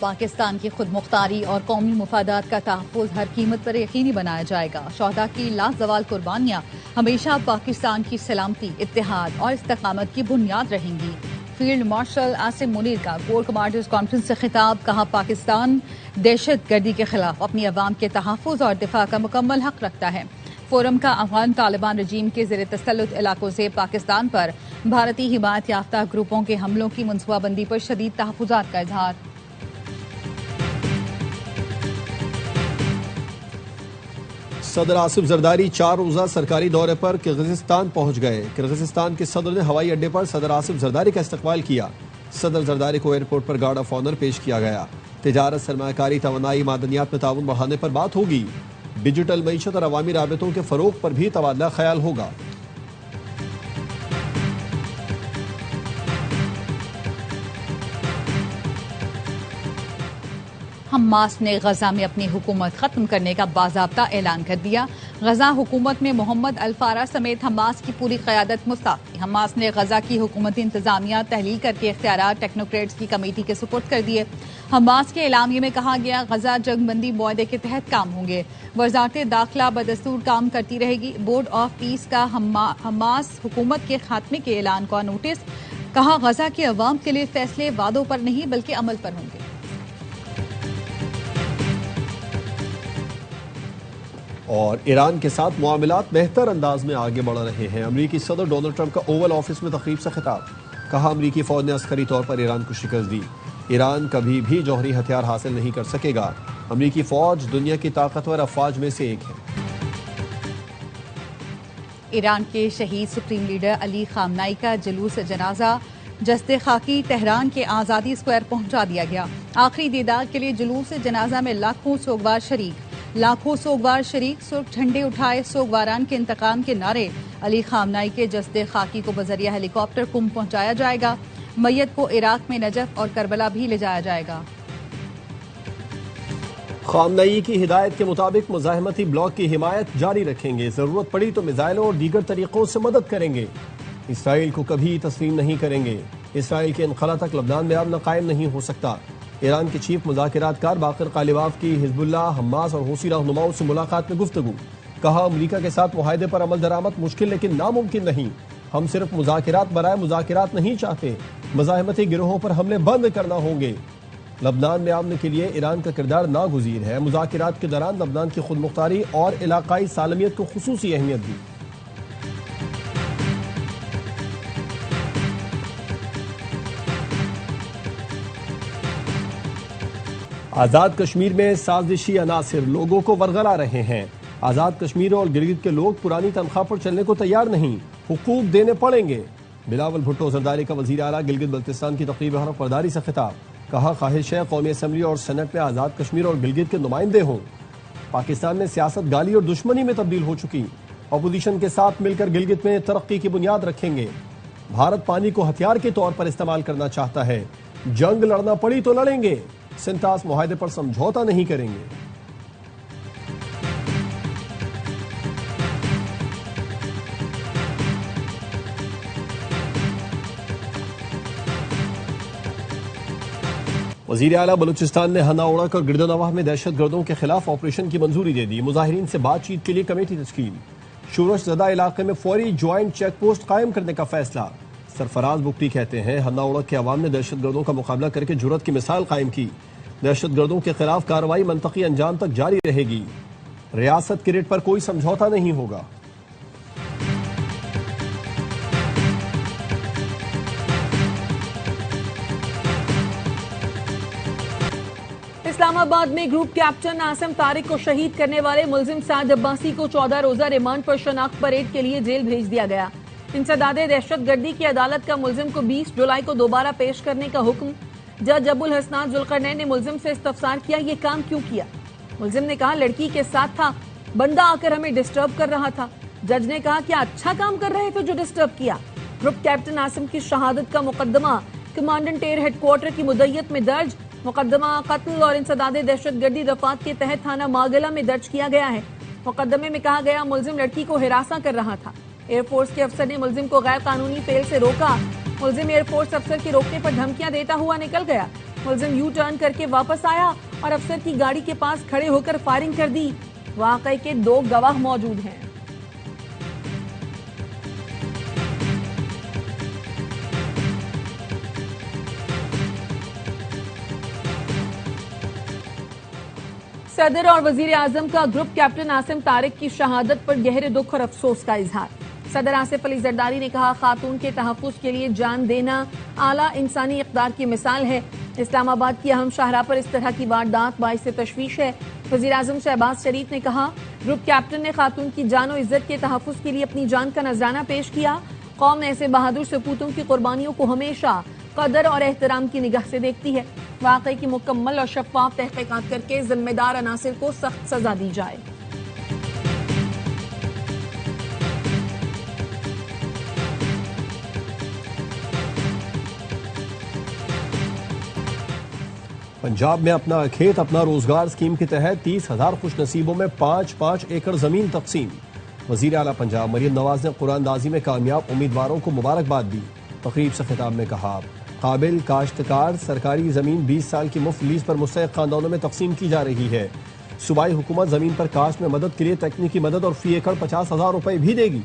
پاکستان کی خود مختاری اور قومی مفادات کا تحفظ ہر قیمت پر یقینی بنایا جائے گا۔ شہداء کی لازوال قربانیاں ہمیشہ پاکستان کی سلامتی، اتحاد اور استقامت کی بنیاد رہیں گی۔ فیلڈ مارشل عاصم منیر کا کور کمانڈرز کانفرنس سے خطاب، کہا پاکستان دہشت گردی کے خلاف اپنی عوام کے تحفظ اور دفاع کا مکمل حق رکھتا ہے۔ فورم کا افغان طالبان رجیم کے زیر تسلط علاقوں سے پاکستان پر بھارتی حمایت یافتہ گروپوں کے حملوں کی منصوبہ بندی پر شدید تحفظات کا اظہار۔ صدر آصف زرداری 4 روزہ سرکاری دورے پر کرغزستان پہنچ گئے۔ کرغزستان کے صدر نے ہوائی اڈے پر صدر آصف زرداری کا استقبال کیا۔ صدر زرداری کو airport per guard of honour پیش کیا گیا۔ تجارت، سرمایہ کاری، توانائی، معدنیات میں تعاون بڑھانے پر بات ہوگی۔ ڈیجیٹل معیشت اور عوامی رابطوں کے فروغ پر بھی تبادلہ خیال ہوگا۔ حماس نے غزہ میں اپنی حکومت ختم کرنے کا باضابطہ اعلان کر دیا۔ غزہ حکومت میں محمد الفارا سمیت حماس کی پوری قیادت مستعفی۔ حماس نے غزہ کی حکومتی انتظامیہ تحلیل کر کے اختیارات ٹیکنوکریٹس کی کمیٹی کے سپرد کر دیے۔ حماس کے اعلامیے میں کہا گیا غزہ جنگ بندی معاہدے کے تحت کام ہوں گے۔ وزارت داخلہ بدستور کام کرتی رہے گی۔ بورڈ آف پیس کا حماس حکومت کے خاتمے کے اعلان کا نوٹس، کہا غزہ کے عوام کے لیے فیصلے وعدوں پر نہیں بلکہ عمل پر ہوں گے۔ اور ایران کے ساتھ معاملات بہتر انداز میں آگے بڑھ رہے ہیں۔ امریکی صدر ڈونلڈ ٹرمپ کا اوول آفس میں تقریب سے خطاب، کہا امریکی فوج نے عسکری طور پر ایران کو شکست دی۔ ایران کبھی بھی جوہری ہتھیار حاصل نہیں کر سکے گا۔ امریکی فوج دنیا کی طاقتور افواج میں سے ایک ہے۔ ایران کے شہید سپریم لیڈر علی خامنائی کا جلوس جنازہ جسد خاکی تہران کے آزادی اسکوائر پہنچا دیا گیا۔ آخری دیدار کے لیے جلوس جنازہ میں لاکھوں سوگوار شریک سرخ جھنڈے اٹھائے، سوگواران کے انتقام کے نعرے۔ علی خامنائی کے جسد خاکی کو بذریعہ ہیلی کاپٹر قم پہنچایا جائے گا۔ میت کو عراق میں نجف اور کربلا بھی لے جایا جائے گا۔ خامنئی کی ہدایت کے مطابق مزاحمتی بلاک کی حمایت جاری رکھیں گے، ضرورت پڑی تو میزائلوں اور دیگر طریقوں سے مدد کریں گے۔ اسرائیل کو کبھی تسلیم نہیں کریں گے۔ اسرائیل کے انخلا تک لبنان میں امن قائم نہیں ہو سکتا۔ ایران کے چیف مذاکرات کار باقر قالیباف کی حزب اللہ، حماس اور حوثی رہنماؤں سے ملاقات میں گفتگو، کہا امریکہ کے ساتھ معاہدے پر عمل درآمد مشکل لیکن ناممکن نہیں۔ ہم صرف مذاکرات برائے مذاکرات نہیں چاہتے، مزاحمتی گروہوں پر حملے بند کرنا ہوں گے۔ لبنان میں امن کے لیے ایران کا کردار ناگزیر ہے۔ مذاکرات کے دوران لبنان کی خود مختاری اور علاقائی سالمیت کو خصوصی اہمیت دی۔ آزاد کشمیر میں سازشی عناصر لوگوں کو ورغلا رہے ہیں۔ آزاد کشمیر اور گلگت کے لوگ پرانی تنخواہ پر چلنے کو تیار نہیں، حقوق دینے پڑیں گے۔ بلاول بھٹو زرداری کا وزیر اعلیٰ گلگت بلتستان کی تقریب حلف برداری سے خطاب، کہا خواہش ہے قومی اسمبلی اور سینٹ میں آزاد کشمیر اور گلگت کے نمائندے ہوں۔ پاکستان میں سیاست گالی اور دشمنی میں تبدیل ہو چکی، اپوزیشن کے ساتھ مل کر گلگت میں ترقی کی بنیاد رکھیں گے۔ بھارت پانی کو ہتھیار کے طور پر استعمال کرنا چاہتا ہے، جنگ لڑنا پڑی تو لڑیں گے، سنتاس معاہدے پر سمجھوتا نہیں کریں گے۔ وزیر اعلیٰ بلوچستان نے ہنا اوڑک اور گردونواہ میں دہشت گردوں کے خلاف آپریشن کی منظوری دے دی۔ مظاہرین سے بات چیت کے لیے کمیٹی تشکیل، شورش زدہ علاقے میں فوری جوائنٹ چیک پوسٹ قائم کرنے کا فیصلہ۔ سرفراز بگٹی کہتے ہیں ہنا اوڑک کے عوام نے دہشت گردوں کا مقابلہ کر کے جرأت کی مثال قائم کی۔ دہشت گردوں کے خلاف کارروائی منطقی انجام تک جاری رہے گی۔ ریاست کے ریٹ پر کوئی سمجھوتا نہیں ہوگا۔ اسلام آباد میں گروپ کیپٹن عاصم طارق کو شہید کرنے والے ملزم سعد عباسی کو 14 روزہ ریمانڈ پر شناخت پریڈ کے لیے جیل بھیج دیا گیا۔ انسداد دہشت گردی کی عدالت کا ملزم کو 20 جولائی کو دوبارہ پیش کرنے کا حکم۔ جج ابو الحسنات ذوالقرنین نے ملزم سے استفسار کیا، یہ کام کیوں کیا؟ ملزم نے کہا لڑکی کے ساتھ تھا، بندہ آ کر ہمیں ڈسٹرب کر رہا تھا۔ جج نے کہا کیا اچھا کام کر رہے تھے جو ڈسٹرب کیا؟ گروپ کیپٹن عاصم کی شہادت کا مقدمہ کمانڈنٹ ایئر ہیڈ کوارٹر کی مدیت میں درج۔ مقدمہ قتل اور انسداد دہشت گردی دفعات کے تحت تھانہ ماگلہ میں درج کیا گیا ہے۔ مقدمے میں کہا گیا ملزم لڑکی کو ہراساں کر رہا تھا۔ ایئر فورس کے افسر نے ملزم کو غیر قانونی فعل سے روکا۔ ملزم ایئر فورس افسر کے روکنے پر دھمکیاں دیتا ہوا نکل گیا۔ ملزم یو ٹرن کر کے واپس آیا اور افسر کی گاڑی کے پاس کھڑے ہو کر فائرنگ کر دی۔ واقعے کے 2 گواہ موجود ہیں۔ صدر اور وزیر اعظم کا گروپ کیپٹن عاصم طارق کی شہادت پر گہرے دکھ اور افسوس کا اظہار۔ صدر آصف علی زرداری نے کہا، خاتون کے تحفظ کے لیے جان دینا اعلیٰ انسانی اقدار کی مثال ہے۔ اسلام آباد کی اہم شاہراہ پر اس طرح کی واردات باعث تشویش ہے۔ وزیر اعظم شہباز شریف نے کہا، گروپ کیپٹن نے خاتون کی جان و عزت کے تحفظ کے لیے اپنی جان کا نذرانہ پیش کیا۔ قوم ایسے بہادر سپوتوں کی قربانیوں کو ہمیشہ قدر اور احترام کی نگاہ سے دیکھتی ہے۔ واقعے کی مکمل اور شفاف تحقیقات کر کے ذمہ دار عناصر کو سخت سزا دی جائے۔ پنجاب میں اپنا کھیت اپنا روزگار اسکیم کے تحت 30,000 خوش نصیبوں میں 5-5 ایکڑ زمین تقسیم۔ وزیر اعلیٰ پنجاب مریم نواز نے قرآن اندازی میں کامیاب امیدواروں کو مبارکباد دی۔ تقریب سے خطاب میں کہا، قابل کاشتکار سرکاری زمین 20 سال کی مفت لیز پر مستحق خاندانوں میں تقسیم کی جا رہی ہے۔ صوبائی حکومت زمین پر کاشت میں مدد کے لیے تکنیکی مدد اور فی ایکڑ 50,000 روپے بھی دے گی۔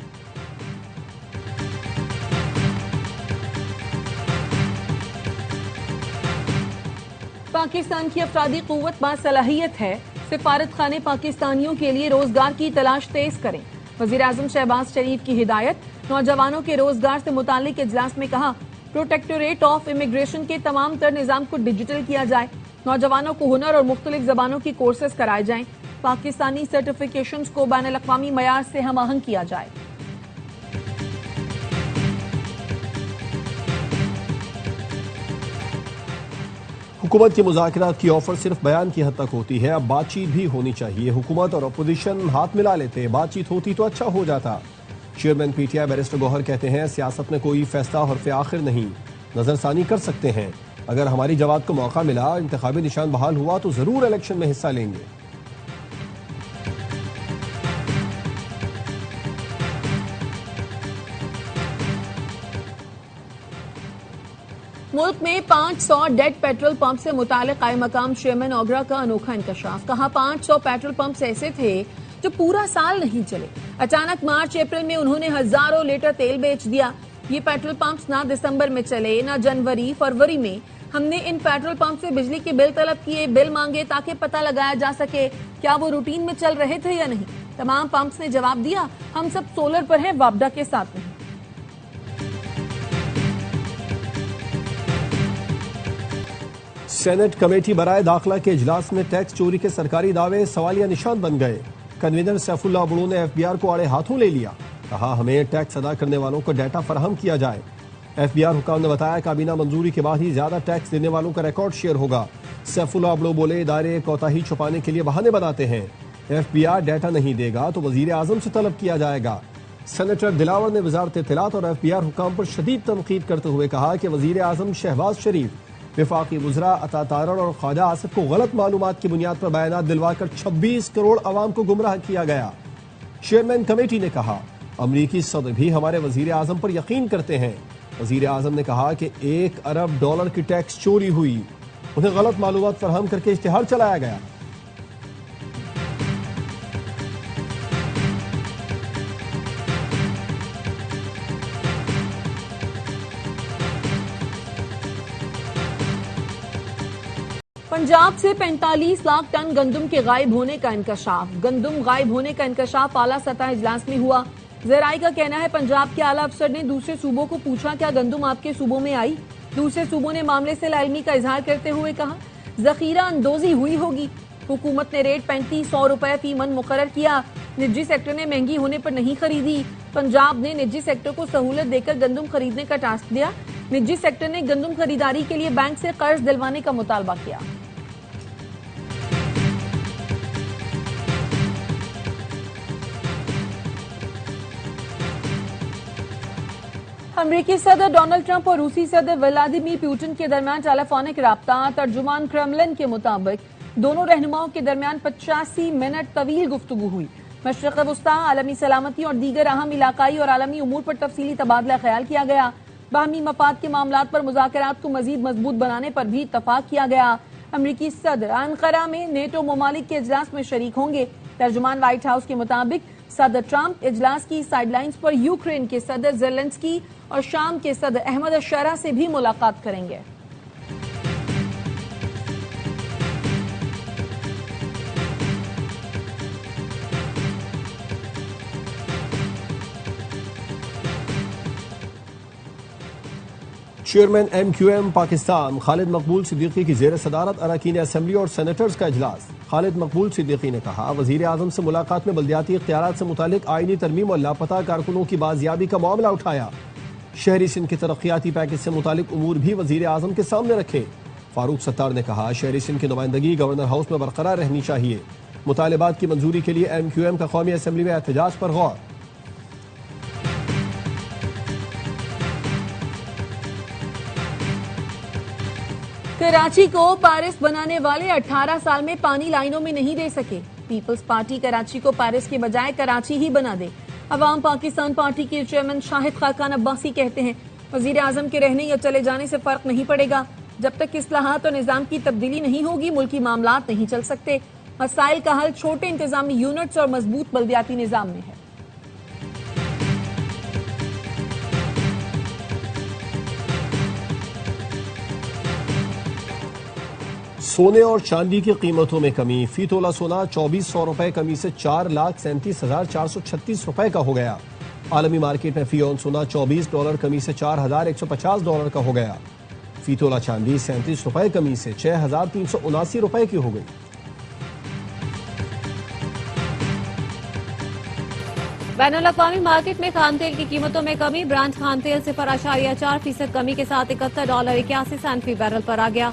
پاکستان کی افرادی قوت باصلاحیت ہے، سفارت خانے پاکستانیوں کے لیے روزگار کی تلاش تیز کریں۔ وزیر اعظم شہباز شریف کی ہدایت۔ نوجوانوں کے روزگار سے متعلق اجلاس میں کہا، پروٹیکٹوریٹ آف امیگریشن کے تمام تر نظام کو ڈیجیٹل کیا جائے۔ نوجوانوں کو ہنر اور مختلف زبانوں کی کورسز کرائے جائیں۔ پاکستانی سرٹیفیکیشنز کو بین الاقوامی معیار سے ہم آہنگ کیا جائے۔ حکومت کی مذاکرات کی آفر صرف بیان کی حد تک ہوتی ہے، اب بات چیت بھی ہونی چاہیے۔ حکومت اور اپوزیشن ہاتھ ملا لیتے، بات چیت ہوتی تو اچھا ہو جاتا۔ Chairman P T I barrister Gohar کہتے ہیں، سیاست میں کوئی فیصلہ حرف آخر نہیں، نظر ثانی کر سکتے ہیں۔ اگر ہماری جماعت کو موقع ملا، انتخابی نشان بحال ہوا تو ضرور الیکشن میں حصہ لیں گے۔ ملک میں 500 ڈیڈ پیٹرول پمپ سے متعلق قائم مقام چیئرمین اوگرا کا انوکھا انکشاف۔ کہا، 500 پیٹرول پمپس ایسے تھے جو پورا سال نہیں چلے، اچانک مارچ اپریل میں انہوں نے ہزاروں لیٹر تیل بیچ دیا۔ یہ پیٹرول پمپس نہ دسمبر میں چلے نہ جنوری فروری میں۔ ہم نے ان پیٹرول پمپ سے بجلی کے بل طلب کیے، بل مانگے تاکہ پتہ لگایا جا سکے کیا وہ روٹین میں چل رہے تھے یا نہیں۔ تمام پمپس نے جواب دیا، ہم سب سولر پر ہیں، وابڈا کے ساتھ نہیں۔ سینٹ کمیٹی برائے داخلہ کے اجلاس میں ٹیکس چوری کے سرکاری دعوے سوالیہ نشان بن گئے۔ کنوینر سیف اللہ بڑو نے ایف بی آر کو آڑے ہاتھوں لے لیا۔ کہا، ہمیں ٹیکس ادا کرنے والوں کو ڈیٹا فراہم کیا جائے۔ ایف بی آر حکام نے بتایا، کابینہ منظوری کے بعد ہی زیادہ ٹیکس دینے والوں کا ریکارڈ شیئر ہوگا۔ سیف اللہ بڑو بولے، ادارے کوتاہی چھپانے کے لیے بہانے بناتے ہیں۔ ایف بی آر ڈیٹا نہیں دے گا تو وزیر اعظم سے طلب کیا جائے گا۔ سینیٹر دلاور نے وزارت اطلاعات اور ایف بی آر حکام پر شدید تنقید کرتے ہوئے کہا کہ وزیر اعظم شہباز شریف، وفاقی وزراء عطا تارڑ اور خواجہ آصف کو غلط معلومات کی بنیاد پر بیانات دلوا کر 26 کروڑ عوام کو گمراہ کیا گیا۔ چیئرمین کمیٹی نے کہا، امریکی صدر بھی ہمارے وزیر اعظم پر یقین کرتے ہیں۔ وزیر اعظم نے کہا کہ $1 ارب کی ٹیکس چوری ہوئی، انہیں غلط معلومات فراہم کر کے اشتہار چلایا گیا۔ پنجاب سے 45 لاکھ ٹن گندم کے غائب ہونے کا انکشاف۔ گندم غائب ہونے کا انکشاف اعلیٰ سطح اجلاس میں ہوا۔ ذرائع کا کہنا ہے، پنجاب کے اعلیٰ افسر نے دوسرے صوبوں کو پوچھا، کیا گندم آپ کے صوبوں میں آئی؟ دوسرے صوبوں نے معاملے سے لاعلمی کا اظہار کرتے ہوئے کہا، ذخیرہ اندوزی ہوئی ہوگی۔ حکومت نے ریٹ 3500 روپے فی من مقرر کیا۔ نجی سیکٹر نے مہنگی ہونے پر نہیں خریدی۔ پنجاب نے نجی سیکٹر کو سہولت دے کر گندم خریدنے کا ٹاسک دیا۔ نجی سیکٹر نے گندم خریداری کے لیے بینک سے قرض دلوانے کا مطالبہ کیا۔ امریکی صدر ڈونلڈ ٹرمپ اور روسی صدر ولادیمیر پوٹن کے درمیان ٹیلی فونک رابطہ۔ ترجمان کرملن کے مطابق دونوں رہنماؤں کے درمیان 85 منٹ طویل گفتگو ہوئی۔ مشرق وسطی، عالمی سلامتی اور دیگر اہم علاقائی اور عالمی امور پر تفصیلی تبادلہ خیال کیا گیا۔ باہمی مفاد کے معاملات پر مذاکرات کو مزید مضبوط بنانے پر بھی اتفاق کیا گیا۔ امریکی صدر انقرہ میں نیٹو ممالک کے اجلاس میں شریک ہوں گے۔ ترجمان وائٹ ہاؤس کے مطابق صدر ٹرمپ اجلاس کی سائیڈ لائنز پر یوکرین کے صدر زیلنسکی اور شام کے صدر احمد الشرا سے بھی ملاقات کریں گے۔ Chairman M Q M Pakistan Khalid Maqbool Siddiqui کی زیر صدارت اراکین اسمبلی اور سینیٹرز کا اجلاس۔ خالد مقبول صدیقی نے کہا، وزیر اعظم سے ملاقات میں بلدیاتی اختیارات سے متعلق آئینی ترمیم اور لاپتہ کارکنوں کی بازیابی کا معاملہ اٹھایا۔ شہری سندھ کے ترقیاتی پیکج سے متعلق امور بھی وزیر اعظم کے سامنے رکھے۔ فاروق ستار نے کہا، شہری سندھ کی نمائندگی گورنر ہاؤس میں برقرار رہنی چاہیے۔ مطالبات کی منظوری کے لیے ایم کیو ایم کا قومی اسمبلی میں احتجاج پر غور۔ کراچی کو پیرس بنانے والے 18 سال میں پانی لائنوں میں نہیں دے سکے۔ پیپلز پارٹی کراچی کو پیرس کے بجائے کراچی ہی بنا دے۔ عوام پاکستان پارٹی کے چیئرمین شاہد خاقان عباسی کہتے ہیں، وزیر اعظم کے رہنے یا چلے جانے سے فرق نہیں پڑے گا۔ جب تک اصلاحات اور نظام کی تبدیلی نہیں ہوگی، ملکی معاملات نہیں چل سکتے۔ مسائل کا حل چھوٹے انتظامی یونٹس اور مضبوط بلدیاتی نظام میں ہے۔ سونے اور چاندی کی قیمتوں میں کمی، فی تولہ سونا 2400 روپے کمی سے 4,37,436 روپے کا ہو گیا۔ عالمی مارکیٹ میں فی اون سونا $24 کمی سے $4,150 کا ہو گیا۔ فی تولہ چاندی 37 روپے کمی سے 6,379 روپے کی ہو گئی۔ بین الاقوامی مارکیٹ میں خام تیل کی قیمتوں میں کمی، برانڈ خام تیل 0.4% کمی کے ساتھ $71.81 فی بیرل پر آ گیا۔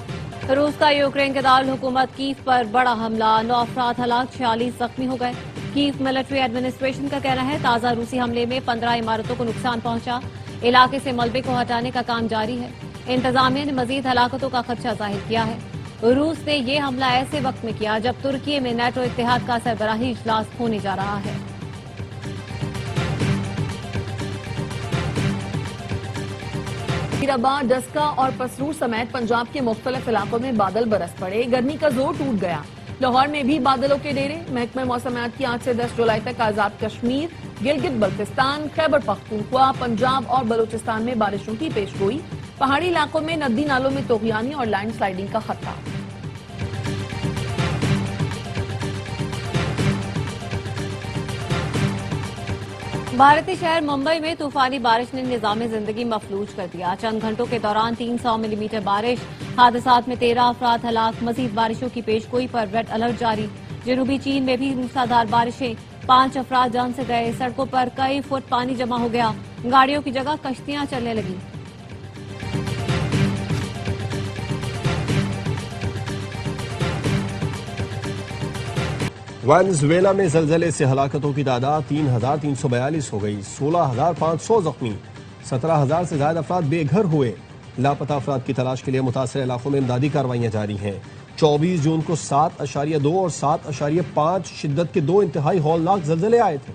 روس کا یوکرین کے دارالحکومت کیف پر بڑا حملہ، 9 افراد ہلاک، 46 زخمی ہو گئے۔ کیف ملٹری ایڈمنسٹریشن کا کہنا ہے تازہ روسی حملے میں 15 عمارتوں کو نقصان پہنچا۔ علاقے سے ملبے کو ہٹانے کا کام جاری ہے۔ انتظامیہ نے مزید ہلاکتوں کا خدشہ ظاہر کیا ہے۔ روس نے یہ حملہ ایسے وقت میں کیا جب ترکی میں نیٹو اتحاد کا سربراہی اجلاس ہونے جا رہا ہے۔ آباد، ڈسکا اور پسرور سمیت پنجاب کے مختلف علاقوں میں بادل برس پڑے، گرمی کا زور ٹوٹ گیا۔ لاہور میں بھی بادلوں کے ڈیرے، محکمہ موسمیات کی 8 سے 10 جولائی تک آزاد کشمیر، گلگت بلتستان، خیبر پختونخوا، پنجاب اور بلوچستان میں بارشوں کی پیشگوئی، پہاڑی علاقوں میں ندی نالوں میں طغیانی اور لینڈ سلائیڈنگ کا خطرہ۔ بھارتی شہر ممبئی میں طوفانی بارش نے نظام زندگی مفلوج کر دیا۔ چند گھنٹوں کے دوران 300 ملی میٹر بارش، حادثات میں 13 افراد ہلاک، مزید بارشوں کی پیشگوئی پر ریڈ الرٹ جاری۔ جنوبی چین میں بھی موسلادھار بارشیں، 5 افراد جان سے گئے، سڑکوں پر کئی فٹ پانی جمع ہو گیا، گاڑیوں کی جگہ کشتیاں چلنے لگیں۔ وینزویلا میں زلزلے سے ہلاکتوں کی تعداد 3,342 ہو گئی، 16,500 زخمی، 17,000 سے زائد افراد بے گھر ہوئے۔ لاپتہ افراد کی تلاش کے لیے متاثرہ علاقوں میں امدادی کارروائیاں جاری ہیں۔ 24 جون کو 7.2 اور 7.5 شدت کے 2 انتہائی ہولناک زلزلے آئے تھے۔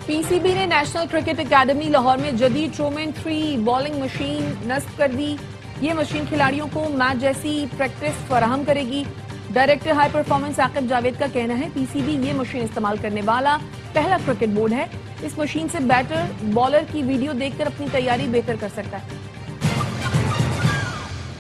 پی سی بی نے نیشنل کرکٹ اکیڈمی لاہور میں جدید ٹرومین 3 بالنگ مشین نصب کر دی۔ یہ مشین کھلاڑیوں کو میچ جیسی پریکٹس فراہم کرے گی۔ Director high performance Aqib Javed کا کہنا ہے پی سی بی یہ مشین استعمال کرنے والا پہلا کرکٹ بورڈ ہے۔ اس مشین سے بیٹر بالر کی ویڈیو دیکھ کر اپنی تیاری بہتر کر سکتا ہے۔